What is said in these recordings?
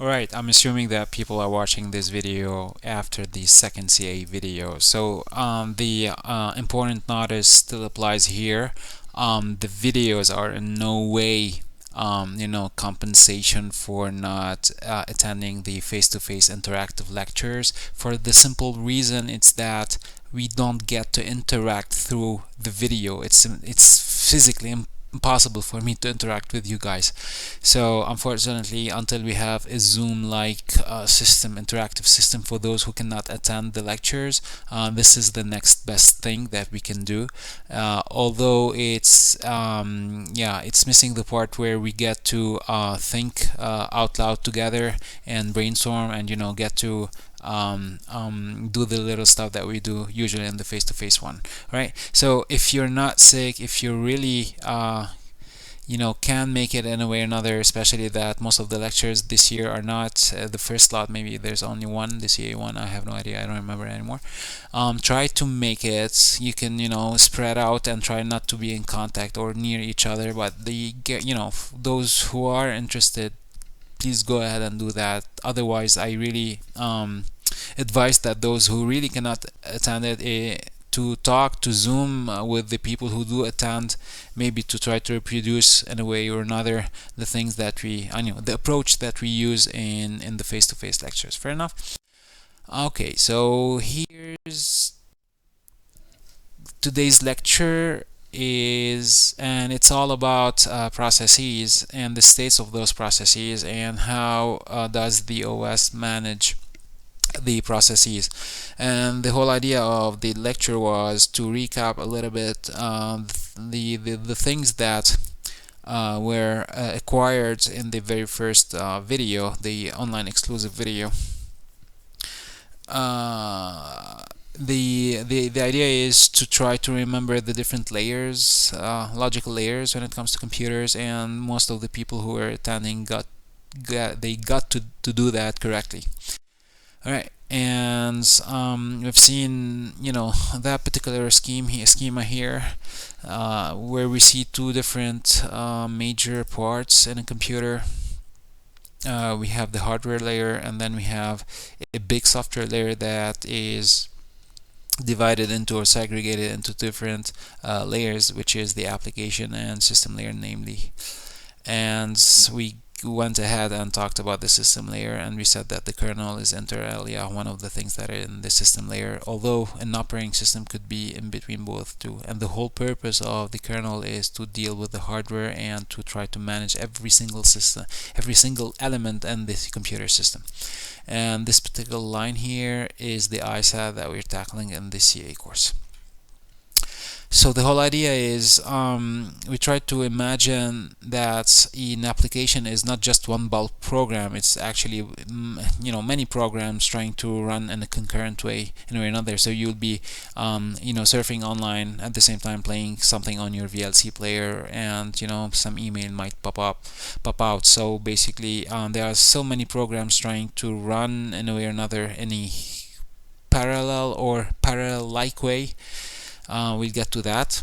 Alright, I'm assuming that people are watching this video after the second CA video. So the important notice still applies here. The videos are in no way compensation for not attending the face-to-face interactive lectures, for the simple reason it's that we don't get to interact through the video. It's physically impossible for me to interact with you guys. So unfortunately, until we have a Zoom-like system, interactive system for those who cannot attend the lectures, this is the next best thing that we can do. Although it's missing the part where we get to think out loud together and brainstorm, and get to do the little stuff that we do usually in the face-to-face one, right? So if you're not sick, if you're really can make it in a way or another, especially that most of the lectures this year are not the first slot. Maybe there's only one, the CA one. I have no idea. I don't remember anymore. Try to make it. You can, spread out and try not to be in contact or near each other. But those who are interested, please go ahead and do that. Otherwise, I really advise that those who really cannot attend it, to talk to Zoom with the people who do attend, maybe to try to reproduce in a way or another the things that the approach that we use in the face-to-face lectures. Fair enough? Okay, so here's today's lecture and it's all about processes and the states of those processes, and how does the OS manage the processes. And the whole idea of the lecture was to recap a little bit the things that were acquired in the very first video, the online exclusive video. The idea is to try to remember the different layers, logical layers, when it comes to computers, and most of the people who were attending got to do that correctly. All right, and we've seen that particular schema here, where we see two different major parts in a computer. We have the hardware layer, and then we have a big software layer that is divided into or segregated into different layers, which is the application and system layer, namely. And we went ahead and talked about the system layer, and we said that the kernel is inter alia one of the things that are in the system layer, although an operating system could be in between both too. And the whole purpose of the kernel is to deal with the hardware and to try to manage every single element in the computer system. And this particular line here is the ISAT that we're tackling in the CA course. So the whole idea is we try to imagine that an application is not just one bulk program. It's actually many programs trying to run in a concurrent way in a way or another. So you'll be surfing online at the same time playing something on your VLC player, and some email might pop out. So basically there are so many programs trying to run in a way or another in a parallel or parallel-like way. We'll get to that.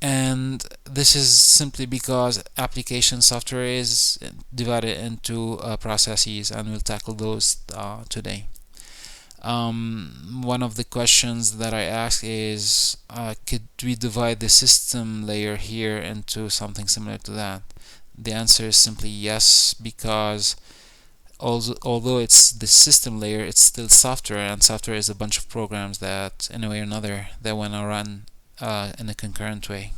And this is simply because application software is divided into processes, and we'll tackle those today. One of the questions that I ask is, could we divide the system layer here into something similar to that? The answer is simply yes, because although it's the system layer, it's still software, and software is a bunch of programs that, in a way or another, they want to run in a concurrent way.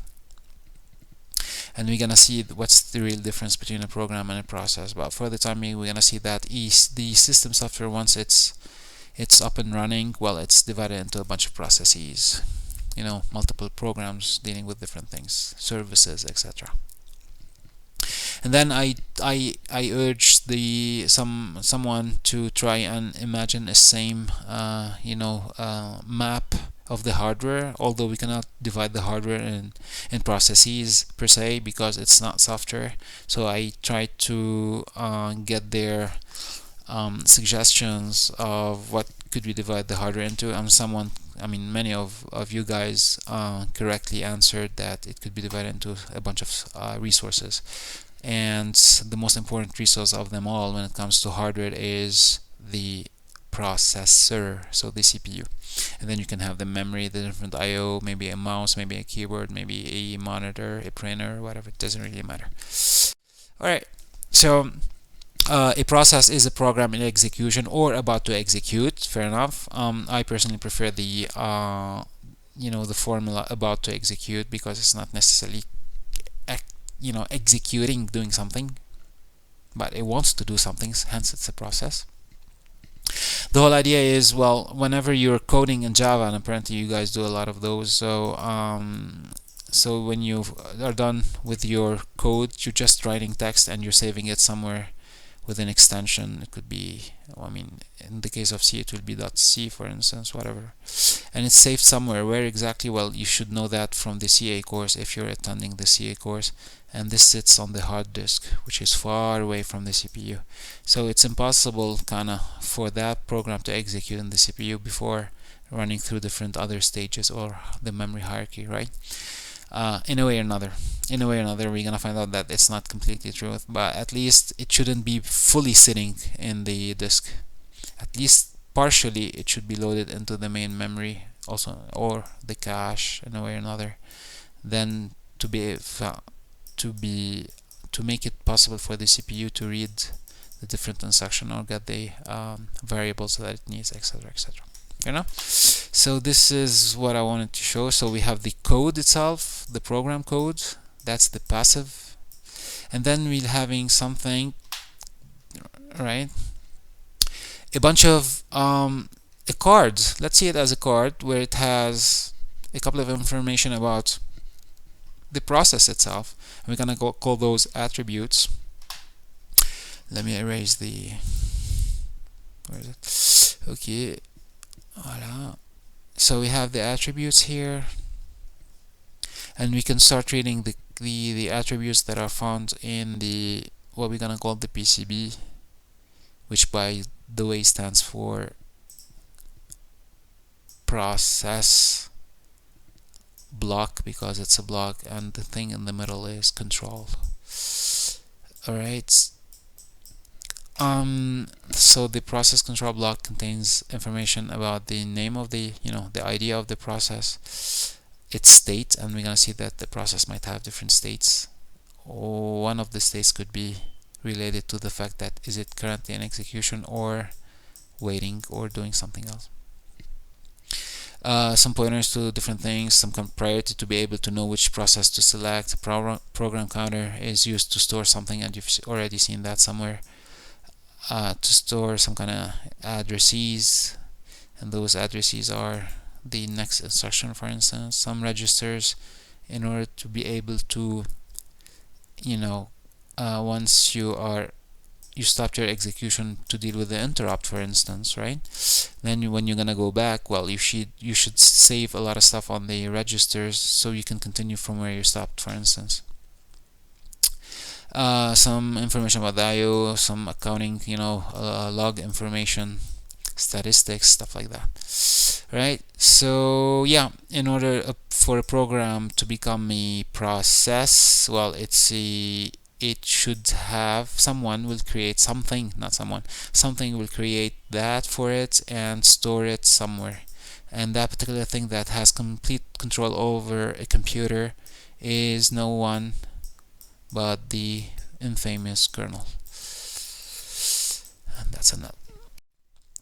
And we're gonna see what's the real difference between a program and a process. But for the time being, we're gonna see that the system software, once it's up and running, well, it's divided into a bunch of processes. Multiple programs dealing with different things, services, etc. And then I urge someone to try and imagine a same map of the hardware, although we cannot divide the hardware in processes per se because it's not software. So I try to get their suggestions of what could we divide the hardware into. Many of you guys correctly answered that it could be divided into a bunch of resources. and the most important resource of them all when it comes to hardware is the processor, so the CPU. And then you can have the memory, the different I/O, maybe a mouse, maybe a keyboard, maybe a monitor, a printer, whatever. It doesn't really matter. All right, so a process is a program in execution or about to execute. Fair enough. I personally prefer the the formula about to execute, because it's not necessarily executing, doing something, but it wants to do something, hence it's a process. The whole idea is, well, whenever you're coding in Java, and apparently you guys do a lot of those, so when you are done with your code, you're just writing text and you're saving it somewhere with an extension. It could be, in the case of C, it will be .c, for instance, whatever, and it's saved somewhere. Where exactly? Well, you should know that from the CA course if you're attending the CA course, and this sits on the hard disk, which is far away from the CPU. So it's impossible for that program to execute in the CPU before running through different other stages or the memory hierarchy, right? In a way or another, we're gonna find out that it's not completely true, but at least it shouldn't be fully sitting in the disk. At least partially it should be loaded into the main memory also, or the cache, in a way or another, then to make it possible for the CPU to read the different instruction or get the variables that it needs, etc., etc. So this is what I wanted to show. So we have the code itself, the program code, that's the passive, and then we're having something, right, a bunch of a card. Let's see it as a card where it has a couple of information about the process itself, and we're gonna call those attributes. Let me erase the, where is it? Okay, voila. So we have the attributes here, and we can start reading the attributes that are found in the, what we're gonna call the PCB, which by the way stands for process block, because it's a block, and the thing in the middle is control. All right. So the process control block contains information about the name of the idea of the process, its state, and we're gonna see that the process might have different states. One of the states could be related to the fact that is it currently in execution or waiting or doing something else. Some pointers to different things, some priority to be able to know which process to select. Program counter is used to store something, and you've already seen that somewhere. To store some kind of addresses, and those addresses are the next instruction, for instance. Some registers, in order to be able to, once you stopped your execution to deal with the interrupt, for instance, right? Then when you're gonna go back, well, you should save a lot of stuff on the registers so you can continue from where you stopped, for instance. Some information about the I/O, some accounting, log information, statistics, stuff like that, right? So yeah, in order for a program to become a process, well, it should have, something will create that for it and store it somewhere, and that particular thing that has complete control over a computer is no one but the infamous kernel, and that's enough.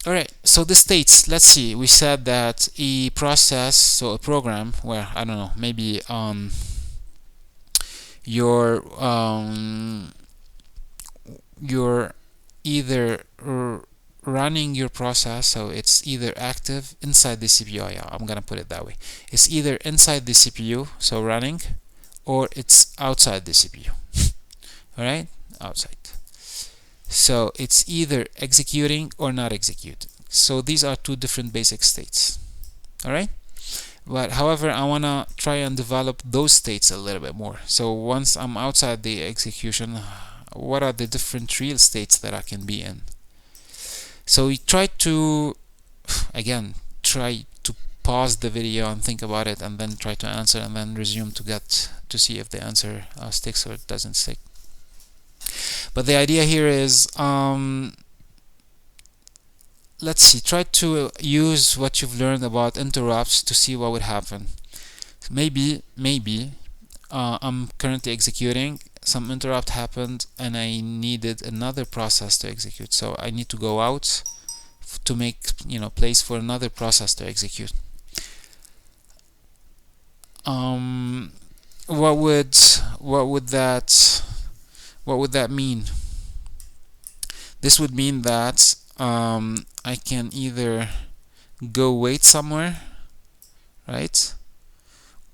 Alright, so the states, let's see, we said that a process, so a program where, I don't know, maybe you're either running your process, so it's either active inside the CPU, yeah, I'm gonna put it that way, it's either inside the CPU, so running, or it's outside the CPU. Alright, outside. So it's either executing or not executing. So these are two different basic states. Alright, but however, I want to try and develop those states a little bit more. So once I'm outside the execution, what are the different real states that I can be in? So we try to, again, pause the video and think about it, and then try to answer, and then resume to see if the answer sticks or it doesn't stick. But the idea here is, let's see, try to use what you've learned about interrupts to see what would happen. Maybe I'm currently executing, some interrupt happened, and I needed another process to execute. So I need to go out to make, place for another process to execute. What would that mean? This would mean that I can either go wait somewhere, right?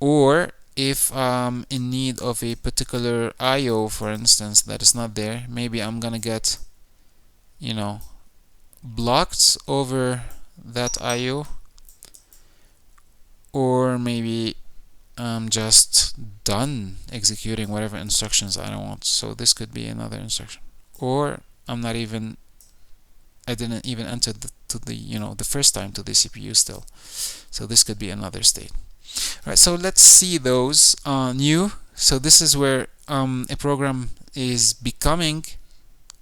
Or if I'm in need of a particular IO, for instance, that is not there, maybe I'm gonna get, blocked over that IO, or maybe I'm just done executing whatever instructions I don't want. So this could be another instruction, or I didn't even enter the first time to the CPU still. So this could be another state. All right, so let's see those new. So this is where a program is becoming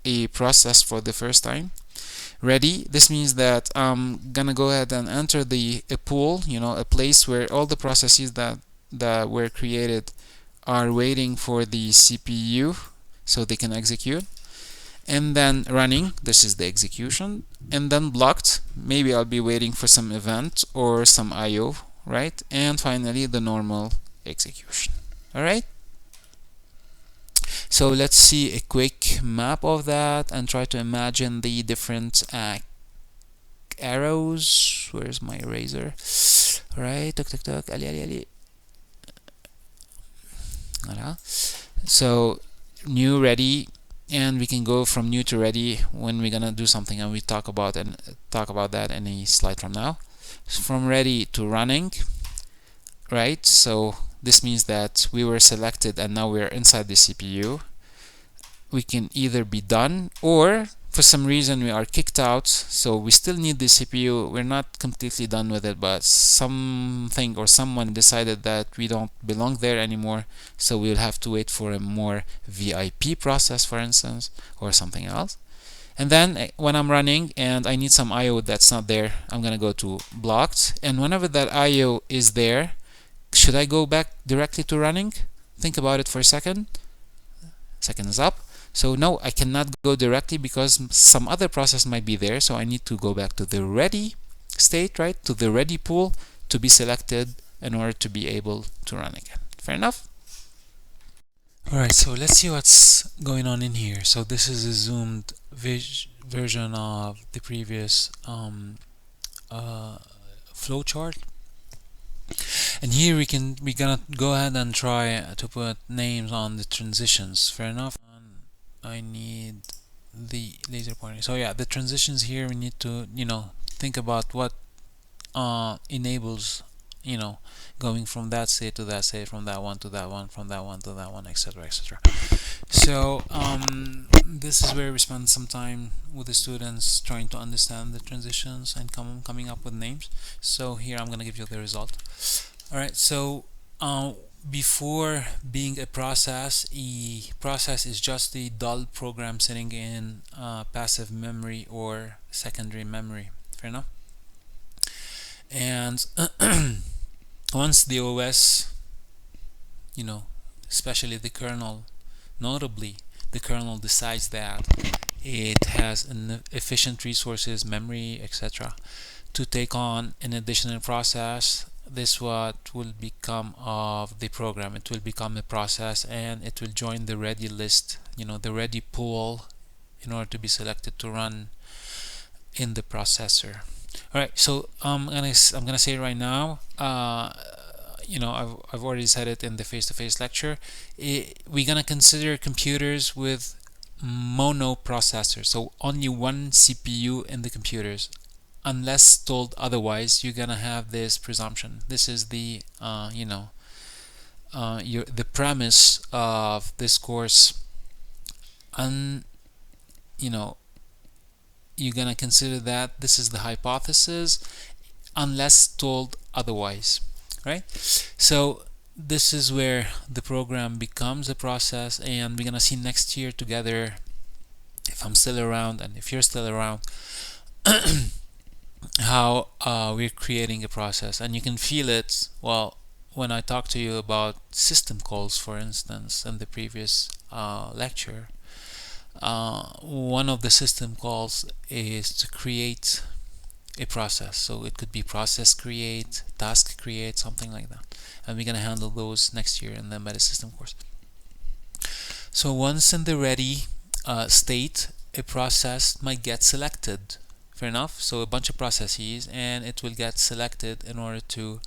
a process for the first time. Ready, this means that I'm gonna go ahead and enter a pool, a place where all the processes that were created are waiting for the CPU so they can execute. And then running, this is the execution. And then blocked, maybe I'll be waiting for some event or some IO, right? And finally the normal execution. All right, so let's see a quick map of that and try to imagine the different arrows. Where's my eraser? All right, tuk tuk tuk, ali. So new, ready, and we can go from new to ready when we're gonna do something, and we talk about that in a slide from now. So from ready to running, right? So this means that we were selected and now we're inside the CPU. We can either be done, or for some reason we are kicked out, so we still need the CPU. We're not completely done with it, but something or someone decided that we don't belong there anymore, so we'll have to wait for a more VIP process, for instance, or something else. And then when I'm running and I need some IO that's not there, I'm gonna go to blocked, and whenever that IO is there, should I go back directly to running? Think about it for a second. Second is up. So no, I cannot go directly because some other process might be there, so I need to go back to the ready state, right, to the ready pool to be selected in order to be able to run again. Fair enough? Alright, so let's see what's going on in here. So this is a zoomed version of the previous flowchart. And here we're gonna go ahead and try to put names on the transitions. Fair enough? I need the laser pointer. So yeah, the transitions here, we need to think about what enables going from that state to that state, from that one to that one, from that one to that one, etc., etc. So this is where we spend some time with the students trying to understand the transitions and coming up with names. So here I'm going to give you the result. All right, so before being a process is just a dull program sitting in passive memory or secondary memory. Fair enough? And once the OS, especially the kernel, notably the kernel, decides that it has efficient resources, memory, etc., to take on an additional process, this what will become of the program. It will become a process, and it will join the ready list, the ready pool, in order to be selected to run in the processor. All right, so I'm gonna say it right now. I've already said it in the face-to-face lecture. We're gonna consider computers with mono processors, so only one CPU in the computers. Unless told otherwise, you're gonna have this presumption. This is the the premise of this course. You're gonna consider that this is the hypothesis, unless told otherwise, right? So this is where the program becomes a process, and we're gonna see next year together, if I'm still around and if you're still around, how we're creating a process. And you can feel it, well, when I talk to you about system calls, for instance, in the previous lecture. One of the system calls is to create a process. So it could be process create, task create, something like that. And we're going to handle those next year in the embedded system course. So once in the ready state, a process might get selected. Fair enough. So a bunch of processes, and it will get selected in order to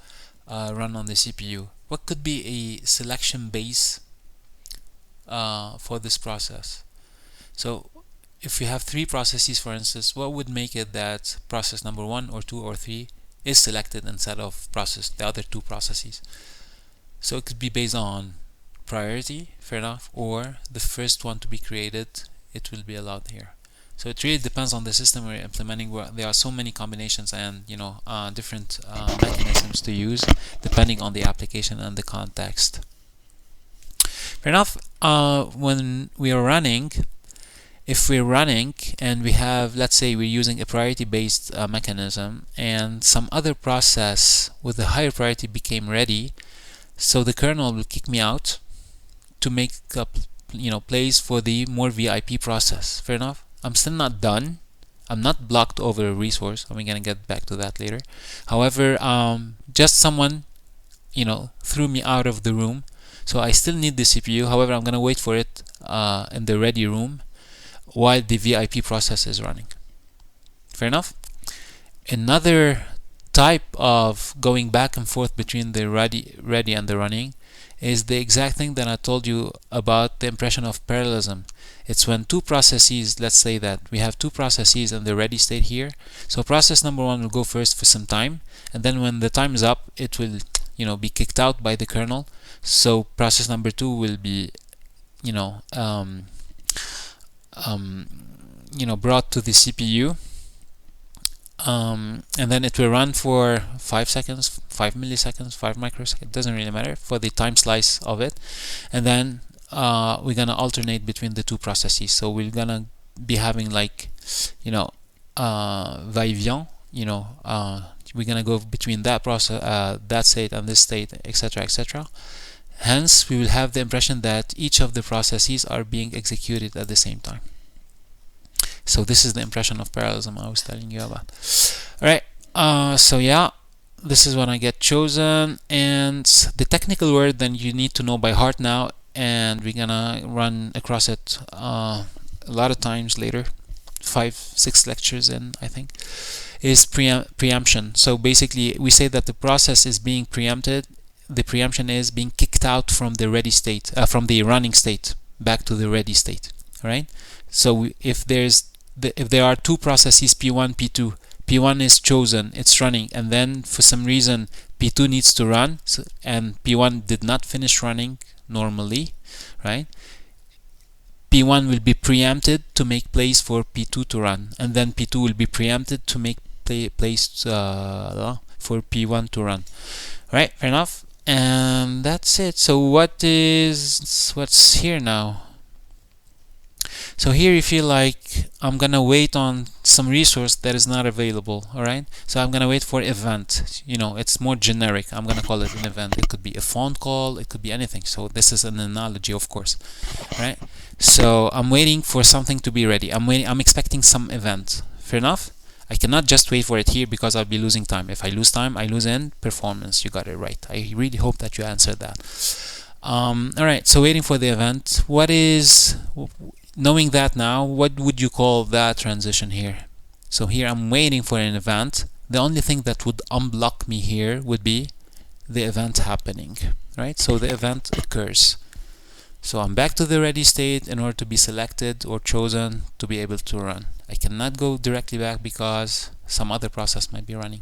run on the CPU. What could be a selection base for this process? So if you have 3 processes, for instance, what would make it that process number 1 or 2 or 3 is selected instead of the other 2 processes? So it could be based on priority, fair enough, or the first one to be created, it will be allowed here. So it really depends on the system we're implementing. There are so many combinations and different mechanisms to use depending on the application and the context. Fair enough. When we are running, if we're running and we have, let's say we're using a priority based mechanism, and some other process with a higher priority became ready, so the kernel will kick me out to make up place for the more VIP process. Fair enough. I'm still not done. I'm not blocked over a resource, and we're gonna get back to that later. However, just someone threw me out of the room, so I still need the CPU. However, I'm gonna wait for it in the ready room while the VIP process is running. Fair enough. Another type of going back and forth between the ready and the running is the exact thing that I told you about the impression of parallelism. It's when 2 processes, let's say that we have 2 processes in the ready state here. So process number 1 will go first for some time, and then when the time is up, it will be kicked out by the kernel. So process number 2 will be brought to the CPU, and then it will run for 5 seconds, 5 milliseconds, 5 microseconds, it doesn't really matter for the time slice of it. And then we're gonna alternate between the 2 processes. So we're gonna be having like va-et-vient, we're gonna go between that process, that state and this state, etc., etc. Hence, we will have the impression that each of the processes are being executed at the same time. So this is the impression of parallelism I was telling you about. Alright, so yeah, this is when I get chosen, and the technical word then you need to know by heart now, and we're gonna run across it a lot of times later, 5-6 lectures in, I think, is preemption. So basically we say that the process is being preempted. The preemption is being kicked out from the ready state, from the running state back to the ready state. Alright, so if there are 2 processes, P1, P2, P1 is chosen, it's running, and then for some reason P2 needs to run, and P1 did not finish running normally, right? P1 will be preempted to make place for P2 to run, and then P2 will be preempted to make place for P1 to run. Right, fair enough. And that's it. So what's here now? So here you feel like I'm gonna wait on some resource that is not available. Alright, so I'm gonna wait for event. It's more generic. I'm gonna call it an event. It could be a phone call, it could be anything. So this is an analogy, of course. Right, so I'm waiting for something to be ready. I'm expecting some event. Fair enough. I cannot just wait for it here because I'll be losing time. If I lose time, I lose in performance. You got it right. I really hope that you answered that. Alright, so waiting for the event. Knowing that now, what would you call that transition here? So here I'm waiting for an event. The only thing that would unblock me here would be the event happening. Right, so the event occurs. So I'm back to the ready state in order to be selected or chosen to be able to run. I cannot go directly back because some other process might be running.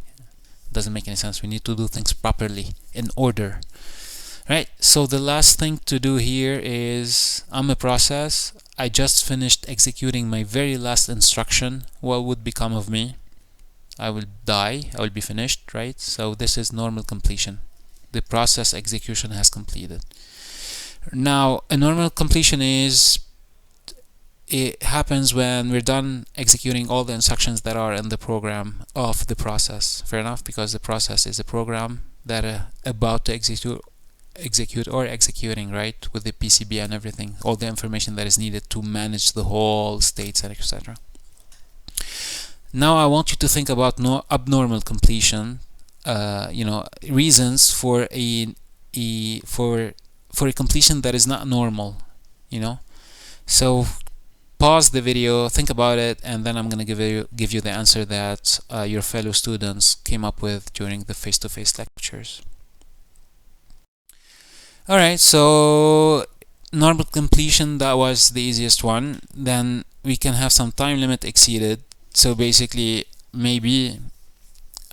Doesn't make any sense. We need to do things properly, in order. Right, so the last thing to do here is, I'm a process. I just finished executing my very last instruction. What would become of me? I will die. I will be finished, right? So this is normal completion. the process execution has completed. Now, a normal completion is, it happens when we're done executing all the instructions that are in the program of the process. Fair enough, because the process is a program that about to execute or executing, right, with the PCB and everything, all the information that is needed to manage the whole states and etc. Now I want you to think about abnormal completion, reasons for a completion that is not normal, So pause the video, think about it, and then I'm going to give you the answer that your fellow students came up with during the face-to-face lectures. Alright, so normal completion, that was the easiest one. Then we can have some time limit exceeded. So basically, maybe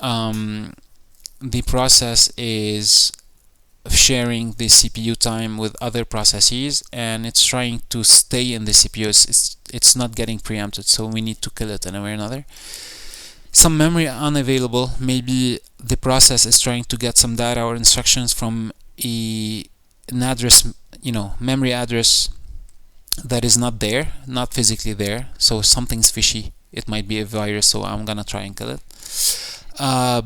the process is sharing the CPU time with other processes, and it's trying to stay in the CPU. It's not getting preempted, so we need to kill it in a way or another. Some memory unavailable. Maybe the process is trying to get some data or instructions from an address, memory address that is not there, not physically there. So something's fishy. It might be a virus, so I'm gonna try and kill it.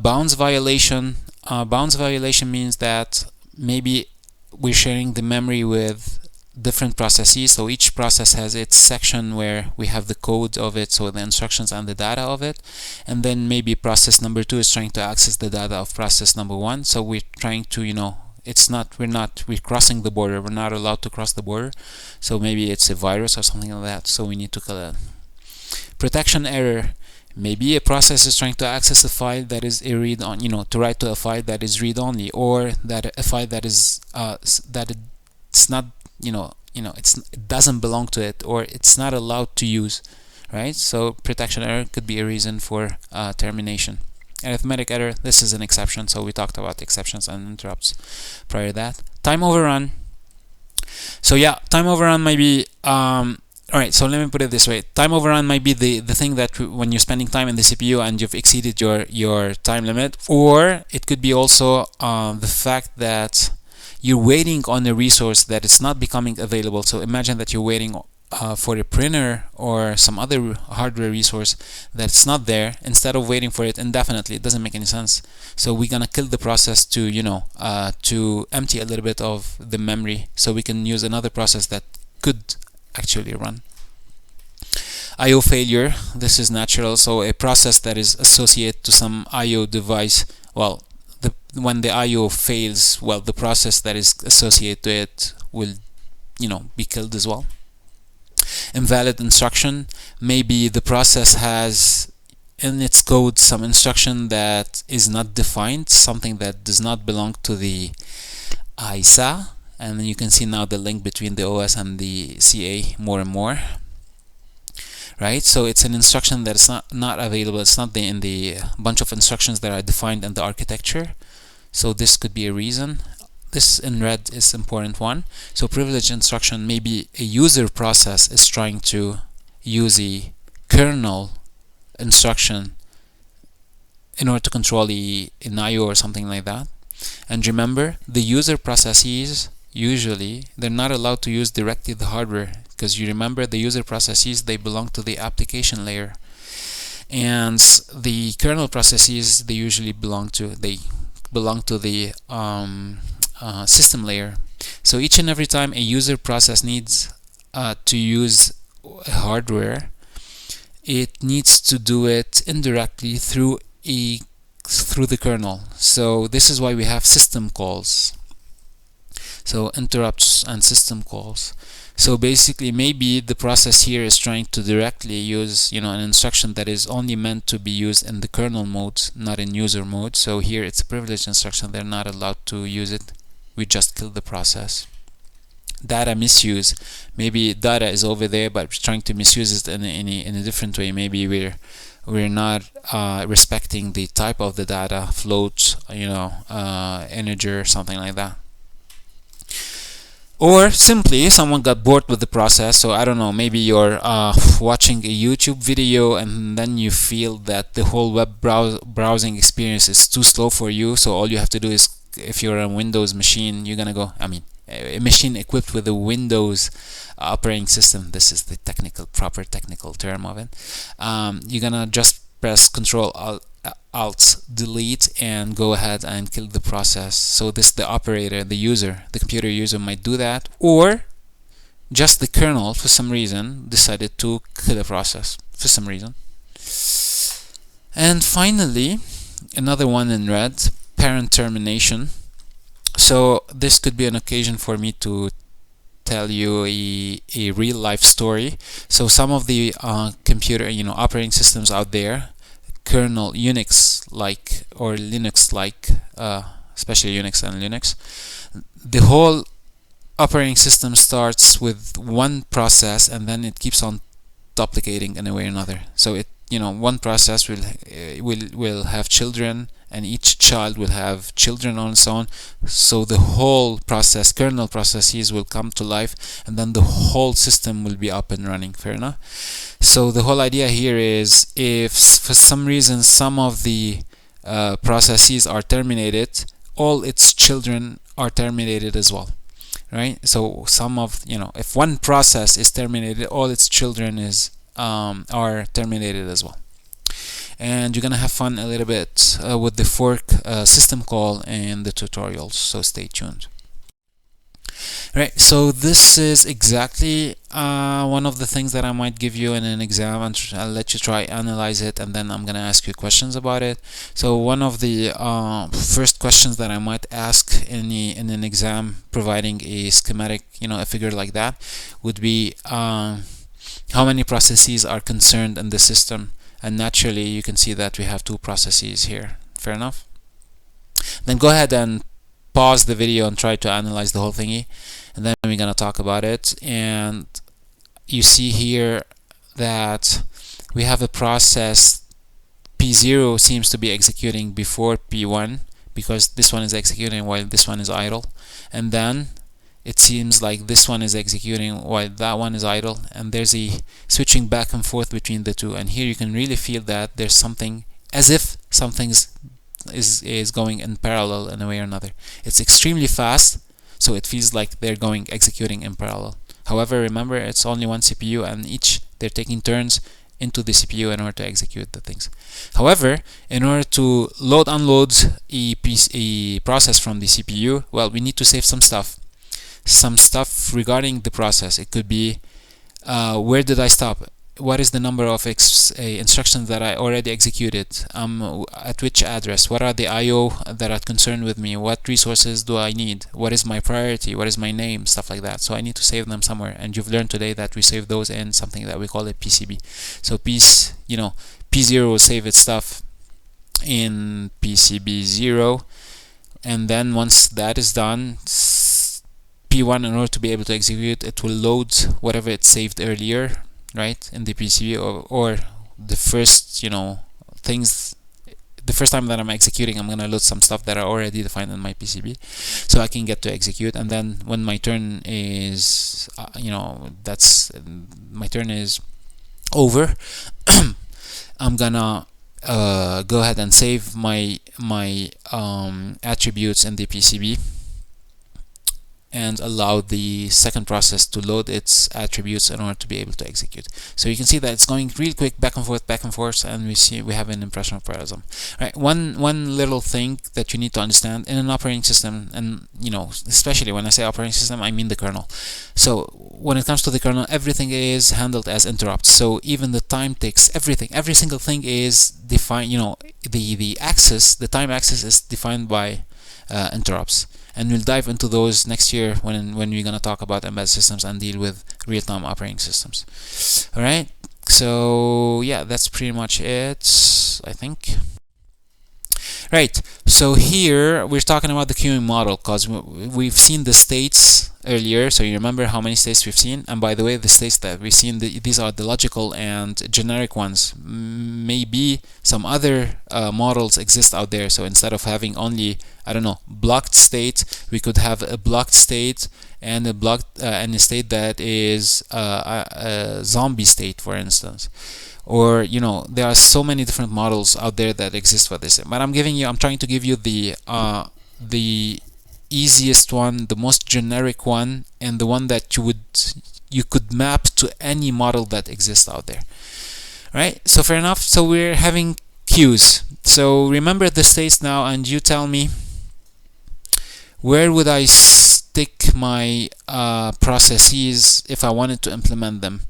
Bounds violation. Bounds violation means that maybe we're sharing the memory with different processes, so each process has its section where we have the code of it, so the instructions and the data of it, and then maybe process number 2 is trying to access the data of process number 1. So we're trying to, we're crossing the border, we're not allowed to cross the border, so maybe it's a virus or something like that, so we need to kill it. Protection error. Maybe a process is trying to access a file that is a read on, to write to a file that is read only, or that a file that is that it's not, it doesn't belong to it, or it's not allowed to use, right? So protection error could be a reason for termination. Arithmetic error, this is an exception, so we talked about exceptions and interrupts prior to that. Time overrun. So yeah, time overrun might be alright, so let me put it this way. Time overrun might be the thing that when you're spending time in the CPU and you've exceeded your time limit, or it could be also the fact that you're waiting on a resource that is not becoming available. So imagine that you're waiting for a printer or some other hardware resource that's not there. Instead of waiting for it indefinitely, it doesn't make any sense. So we're gonna kill the process to to empty a little bit of the memory, so we can use another process that could actually run. I/O failure, this is natural, so a process that is associated to some I/O device, well, when the I/O fails, well, the process that is associated to it will be killed as well. Invalid instruction, maybe the process has in its code some instruction that is not defined, something that does not belong to the ISA. And then you can see now the link between the OS and the CA more and more, right? So it's an instruction that is not available. It's not in the bunch of instructions that are defined in the architecture. So this could be a reason. This in red is important one. So privileged instruction, maybe a user process is trying to use a kernel instruction in order to control an IO or something like that. And remember, the user processes, usually they're not allowed to use directly the hardware, because you remember the user processes, they belong to the application layer, and the kernel processes, they usually belong to the system layer. So each and every time a user process needs to use hardware, it needs to do it indirectly through the kernel. So this is why we have system calls, so interrupts and system calls. So basically, maybe the process here is trying to directly use an instruction that is only meant to be used in the kernel mode, not in user mode. So here it's a privileged instruction, they're not allowed to use it. We just kill the process. Data misuse, maybe data is over there, but we're trying to misuse it in a different way. Maybe we're not respecting the type of the data, float, integer, something like that. Or simply someone got bored with the process. So I don't know, maybe you're watching a YouTube video and then you feel that the whole web browsing experience is too slow for you, so all you have to do is if you're a Windows machine, you're gonna go, I mean, a machine equipped with a Windows operating system, this is the proper technical term of it, you're gonna just press Control Alt Delete and go ahead and kill the process. So this, the operator, the user, the computer user might do that, or just the kernel for some reason decided to kill a process for some reason. And finally, another one in red, parent termination. So this could be an occasion for me to tell you a real life story. So some of the computer, operating systems out there, kernel Unix like or Linux like, especially Unix and Linux, the whole operating system starts with one process and then it keeps on duplicating in a way or another. So it, one process will have children, and each child will have children on its own. So the whole process, kernel processes, will come to life, and then the whole system will be up and running. Fair enough. So the whole idea here is, if for some reason some of the processes are terminated, all its children are terminated as well. Right? So some of, if one process is terminated, all its children are terminated as well. And you're gonna have fun a little bit with the fork system call in the tutorials, so stay tuned. Right, so this is exactly one of the things that I might give you in an exam, and I'll let you try analyze it, and then I'm gonna ask you questions about it. So one of the first questions that I might ask in an exam, providing a schematic, a figure like that, would be how many processes are concerned in the system. And naturally you can see that we have two processes here. Fair enough. Then go ahead and pause the video and try to analyze the whole thingy, and then we're gonna talk about it. And you see here that we have a process P0 seems to be executing before P1, because this one is executing while this one is idle, and then it seems like this one is executing while that one is idle, and there's a switching back and forth between the two. And here you can really feel that there's something, as if something is going in parallel in a way or another. It's extremely fast, so it feels like they're executing in parallel. However, remember, it's only one CPU, and they're taking turns into the CPU in order to execute the things. However, in order to unload a process from the CPU, well, we need to save some stuff regarding the process. It could be where did I stop, what is the number of instructions that I already executed, at which address, what are the IO that are concerned with me, what resources do I need, what is my priority, what is my name, stuff like that. So I need to save them somewhere, and you've learned today that we save those in something that we call a PCB. So P0 will save its stuff in PCB 0, and then once that is done, P1, in order to be able to execute, it will load whatever it saved earlier, right, in the PCB, or the first, things. The first time that I'm executing, I'm going to load some stuff that are already defined in my PCB, so I can get to execute. And then when my turn is, my turn is over, I'm gonna go ahead and save my attributes in the PCB, and allow the second process to load its attributes in order to be able to execute. So you can see that it's going really quick, back and forth, and we have an impression of parallelism. Right. One little thing that you need to understand in an operating system, and especially when I say operating system, I mean the kernel. So when it comes to the kernel, everything is handled as interrupts. So even the time ticks, every single thing is defined. The time axis is defined by interrupts. And we'll dive into those next year when we're going to talk about embedded systems and deal with real-time operating systems. Alright, so yeah, that's pretty much it, I think. Right, so here we're talking about the queuing model, because we've seen the states earlier. So you remember how many states we've seen? And by the way, the states that we've seen, these are the logical and generic ones. Maybe some other models exist out there. So instead of having only, I don't know, blocked state, we could have a blocked state and a state that is a zombie state, for instance. Or there are so many different models out there that exist for this. But I'm trying to give you the the easiest one, the most generic one, and the one that you could map to any model that exists out there. Right? So fair enough. So we're having queues. So remember the states now, and you tell me where would I stick my processes if I wanted to implement them.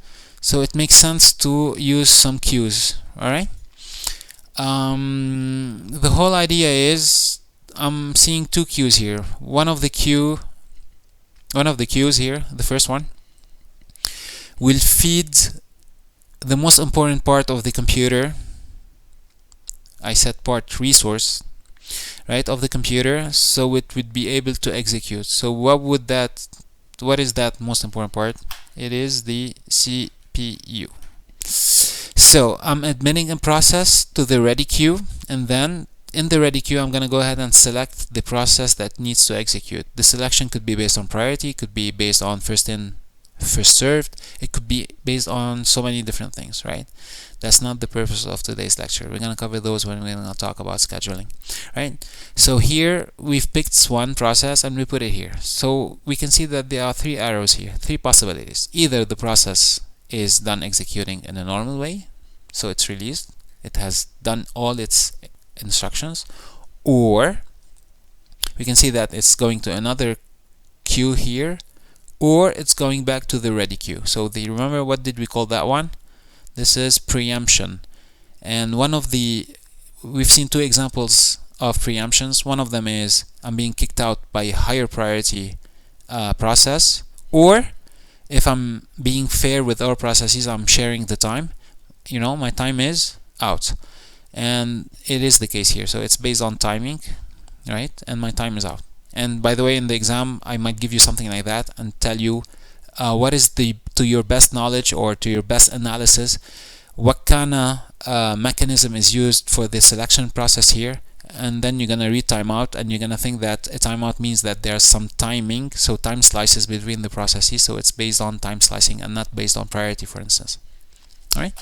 So it makes sense to use some queues. All right. The whole idea is I'm seeing two queues here. One of the queues here, the first one, will feed the most important part of the computer. I set part resource, right, of the computer, so it would be able to execute. So what is that most important part? It is the CPU. So I'm admitting a process to the ready queue, and then in the ready queue I'm going to go ahead and select the process that needs to execute. The selection could be based on priority, could be based on first in first served, it could be based on so many different things, right? That's not the purpose of today's lecture. We're going to cover those when we're going to talk about scheduling, right? So here we've picked one process and we put it here. So we can see that there are three arrows here, three possibilities. Either the process is done executing in a normal way, so it's released, it has done all its instructions, or we can see that it's going to another queue here, or it's going back to the ready queue. So remember, what did we call that one? This is preemption. And we've seen two examples of preemptions. One of them is I'm being kicked out by a higher priority process, or if I'm being fair with our processes, I'm sharing the time. My time is out, and it is the case here. So it's based on timing, right? And my time is out. And by the way, in the exam, I might give you something like that and tell you what is to your best knowledge or to your best analysis, what kind of mechanism is used for the selection process here. And then you're going to read timeout, and you're going to think that a timeout means that there's some timing, so time slices between the processes, so it's based on time slicing and not based on priority, for instance. Alright,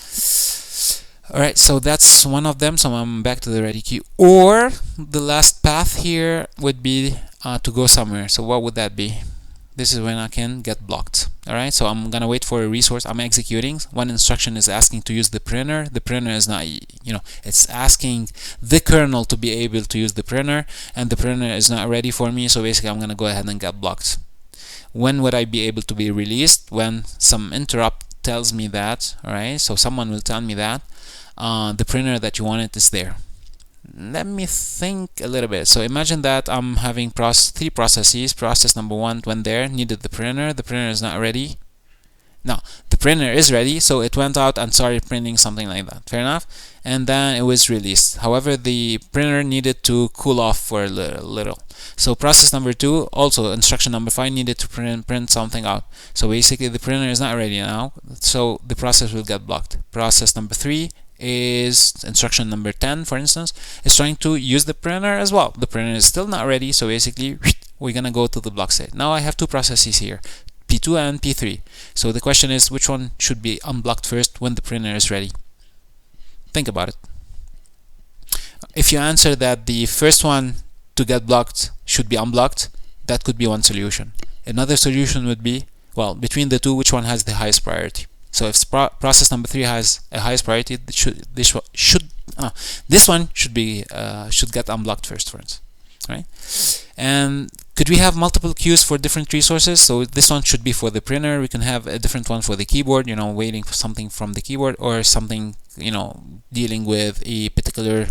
so that's one of them. So I'm back to the ready queue. Or the last path here would be to go somewhere. So what would that be? This is when I can get blocked. Alright, so I'm gonna wait for a resource. I'm executing. One instruction is asking to use the printer. The printer is not, it's asking the kernel to be able to use the printer, and the printer is not ready for me. So basically I'm gonna go ahead and get blocked. When would I be able to be released? When some interrupt tells me that. Alright, so someone will tell me that the printer that you wanted is there. Let me think a little bit. So imagine that I'm having three processes. Process number one went there, needed the printer is not ready. Now the printer is ready, so it went out and started printing something like that. Fair enough. And then it was released. However, the printer needed to cool off for a little. So process number two, also instruction number 5, needed to print something out. So basically the printer is not ready now, so the process will get blocked. Process number 3 is instruction number 10, for instance, is trying to use the printer as well. The printer is still not ready, so basically we're gonna go to the block state. Now I have two processes here, P2 and P3. So the question is, which one should be unblocked first when the printer is ready? Think about it. If you answer that the first one to get blocked should be unblocked, that could be one solution. Another solution would be, well, between the two, which one has the highest priority? So if process number 3 has a highest priority, this one should get unblocked first, for instance, right? And could we have multiple queues for different resources? So this one should be for the printer. We can have a different one for the keyboard, waiting for something from the keyboard, or something, dealing with a particular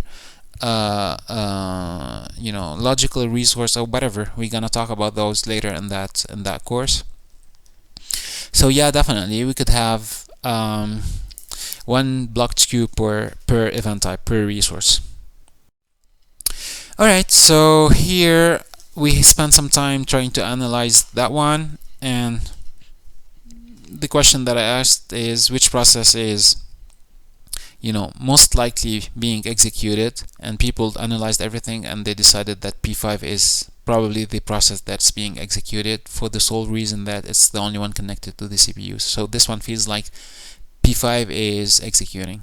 logical resource or whatever. We're gonna talk about those later in that course. So yeah, definitely we could have one blocked queue per event type, per resource. Alright, so here we spent some time trying to analyze that one, and the question that I asked is which process is most likely being executed, and people analyzed everything and they decided that P5 is probably the process that's being executed, for the sole reason that it's the only one connected to the CPU. So this one feels like P5 is executing,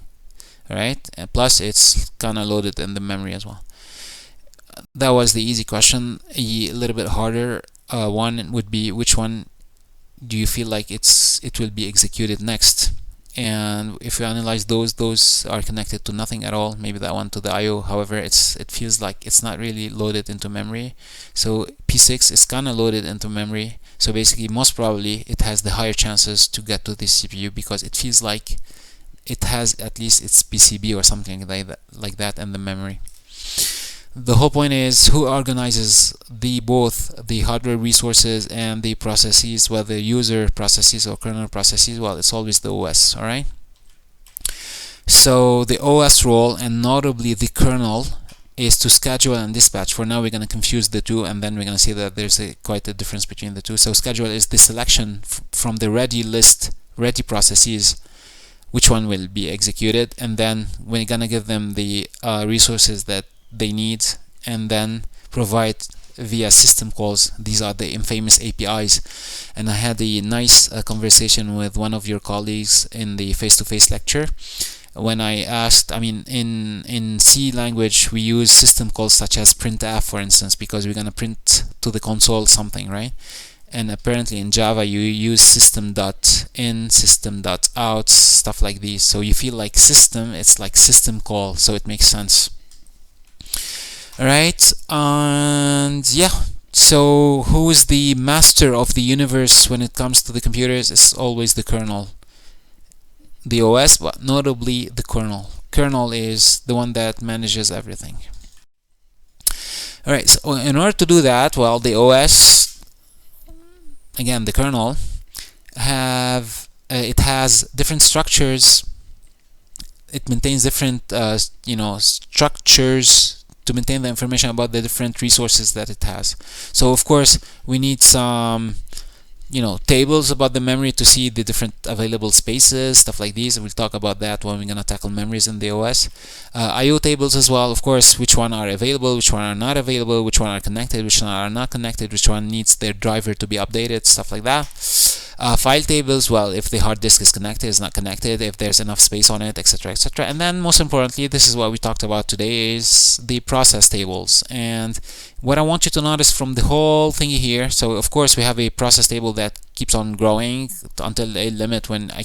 alright, and plus it's kind of loaded in the memory as well. that was the easy question. A little bit harder one would be, which one do you feel like it will be executed next? And if you analyze those are connected to nothing at all. Maybe that one to the IO. However, it feels like it's not really loaded into memory. So P6 is kind of loaded into memory. So basically, most probably, it has the higher chances to get to this CPU because it feels like it has at least its PCB or something like that in the memory. The whole point is, who organizes both the hardware resources and the processes, whether user processes or kernel processes? Well, it's always the OS. All right. So the OS role, and notably the kernel, is to schedule and dispatch. For now, we're going to confuse the two, and then we're going to see that there's quite a difference between the two. So schedule is the selection from the ready processes, which one will be executed, and then we're going to give them the resources that they need, and then provide via system calls. These are the infamous APIs. And I had a nice conversation with one of your colleagues in the face-to-face lecture when I asked, in C language we use system calls such as printf, for instance, because we're going to print to the console something, right? And apparently in Java you use system.in, system.out, stuff like these. So you feel like system, it's like system call, so it makes sense. Alright, and yeah, so who is the master of the universe when it comes to the computers? It's always the kernel. The OS, but notably the kernel. Kernel is the one that manages everything. Alright, so in order to do that, well, the OS, again, the kernel, it has different structures. It maintains different, structures to maintain the information about the different resources that it has. So of course we need some tables about the memory to see the different available spaces, stuff like these. We'll talk about that when we're going to tackle memories in the OS. IO tables as well, of course, which one are available, which one are not available, which one are connected, which one are not connected, which one needs their driver to be updated, stuff like that. File tables, well, if the hard disk is connected, is not connected, if there's enough space on it, etc., etc. And then most importantly, this is what we talked about today, is the process tables. And what I want you to notice from the whole thingy here, so of course we have a process table that keeps on growing until a limit when I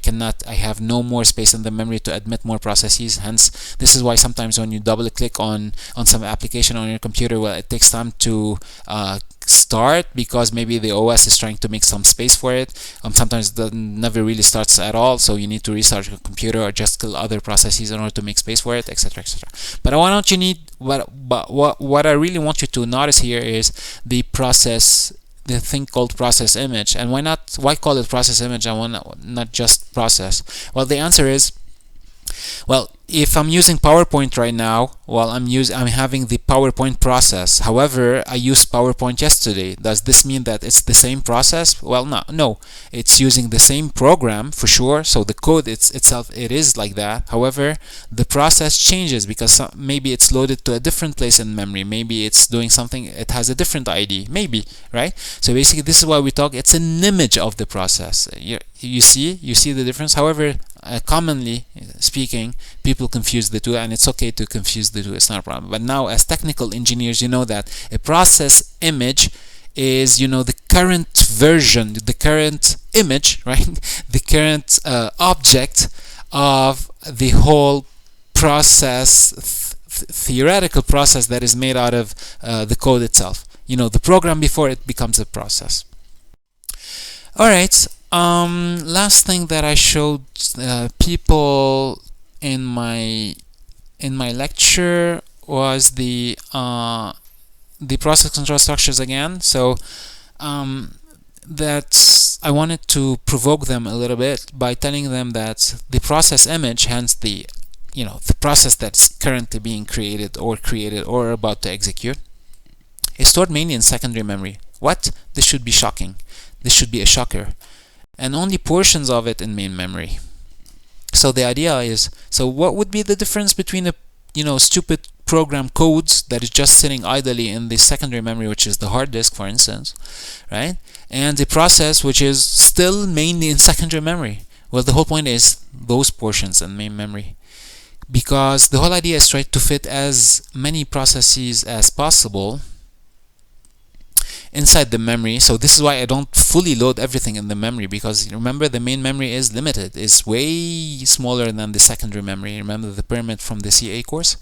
have no more space in the memory to admit more processes. Hence, this is why sometimes when you double click on some application on your computer, well, it takes time to start because maybe the OS is trying to make some space for it. Sometimes it never really starts at all, so you need to restart your computer or just kill other processes in order to make space for it, etc., etc. But what I really want you to notice here is the thing called process image. And why call it process image and why not just process? Well, the answer is, well, if I'm using PowerPoint right now, well, I'm having the PowerPoint process. However, I used PowerPoint yesterday. Does this mean that it's the same process? Well, no. It's using the same program for sure. So the code itself, it is like that. However, the process changes because maybe it's loaded to a different place in memory. Maybe it's doing something. It has a different ID. Maybe, right? So basically, this is why we talk. It's an image of the process. You see the difference. However, commonly speaking, people confuse the two, and it's okay to confuse the two. It's not a problem. But now, as technical engineers, you know that a process image is, the current version, the current image, right? The current object of the whole process, theoretical process that is made out of the code itself. The program before it becomes a process. All right. Last thing that I showed people in my lecture was the process control structures again. So that I wanted to provoke them a little bit by telling them that the process image, hence the process that's currently being created or about to execute, is stored mainly in secondary memory. What? This should be shocking. This should be a shocker. And only portions of it in main memory. So the idea is, so what would be the difference between a stupid program codes that is just sitting idly in the secondary memory, which is the hard disk, for instance, right? And the process which is still mainly in secondary memory? Well, the whole point is those portions in main memory. because the whole idea is try to fit as many processes as possible inside the memory. So this is why I don't fully load everything in the memory, because remember, the main memory is limited, is way smaller than the secondary memory. Remember the pyramid from the CA course?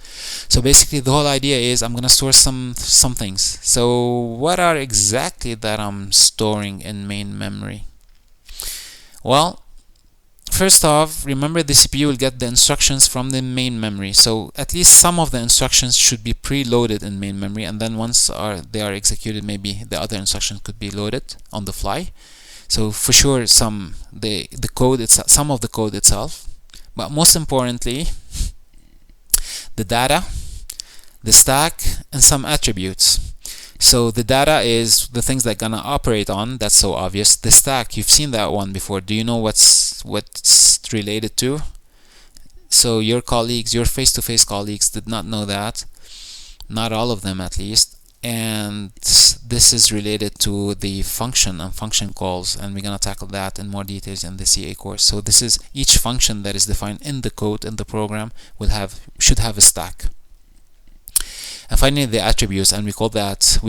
So basically the whole idea is I'm gonna store some things. So what are exactly that I'm storing in main memory? Well, first off, remember the CPU will get the instructions from the main memory, so at least some of the instructions should be preloaded in main memory, and then once they are executed, maybe the other instructions could be loaded on the fly. So for sure, the code itself, some of the code itself, but most importantly, the data, the stack, and some attributes. So the data is the things that gonna operate on. That's so obvious. The stack, you've seen that one before. Do you know what's related to? So your colleagues, your face-to-face colleagues, did not know that. Not all of them, at least. And this is related to the function and function calls, and we're gonna tackle that in more details in the CA course. So this is each function that is defined in the code, in the program, should have a stack. And finally, the attributes, and we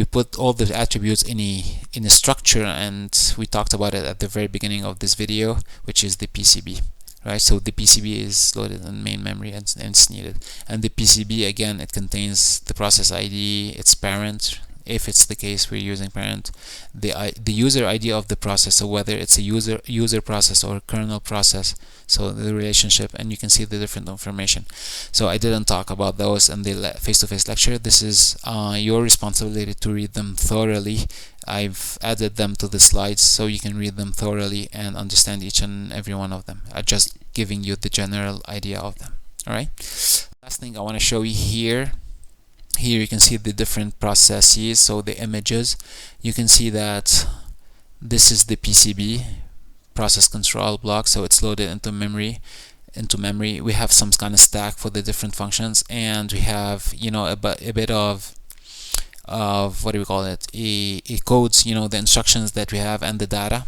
put all the attributes in a structure, and we talked about it at the very beginning of this video, which is the PCB, right? So the PCB is loaded in main memory and it's needed, and the PCB, again, it contains the process ID, its parent, if it's the case we're using parent, the user ID of the process, so whether it's a user process or kernel process, so the relationship, and you can see the different information. So I didn't talk about those in the face-to-face lecture. This is your responsibility to read them thoroughly. I've added them to the slides so you can read them thoroughly and understand each and every one of them. I'm just giving you the general idea of them. All right. Last thing I want to show you here. Here you can see the different processes, so the images. You can see that this is the PCB, process control block, so it's loaded into memory. We have some kind of stack for the different functions, and we have, you know, a bit of what do we call it, a codes, you know, the instructions that we have, and the data.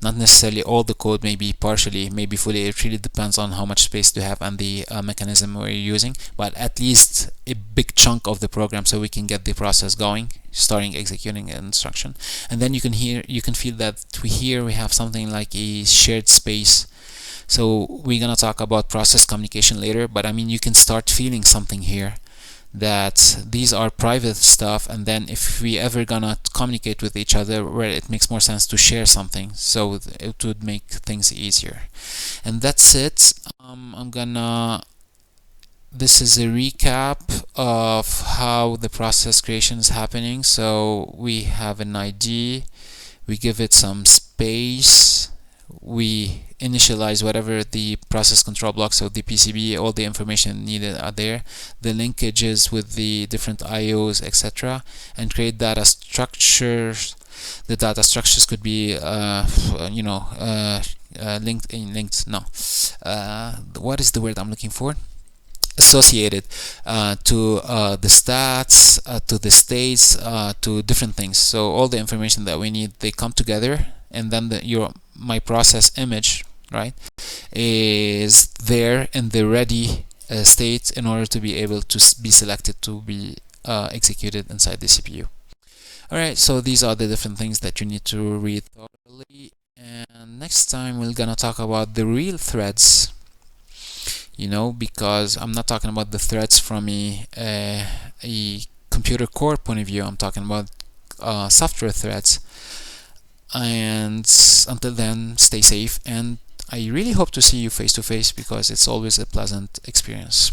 Not necessarily all the code, maybe partially, maybe fully. It really depends on how much space you have and the mechanism we're using, but at least a big chunk of the program, so we can get the process going, starting executing an instruction. And then you can feel that we have something like a shared space. So we're gonna talk about process communication later, but I mean, you can start feeling something here, that these are private stuff, and then if we ever gonna communicate with each other, where it makes more sense to share something, so it would make things easier. And that's it. This is a recap of how the process creation is happening. So we have an ID, we give it some space, we initialize whatever the process control blocks, so the PCB, all the information needed are there, the linkages with the different IOs, etc., and create data structures. The data structures could be what is the word I'm looking for? Associated to the stats, to the states, to different things. So all the information that we need, they come together, and then my process image, right, is there in the ready state in order to be able to be selected to be executed inside the CPU. Alright, so these are the different things that you need to read thoroughly, and next time we're gonna talk about the real threads, you know, because I'm not talking about the threads from a computer core point of view. I'm talking about software threads. And until then, stay safe, and I really hope to see you face to face, because it's always a pleasant experience.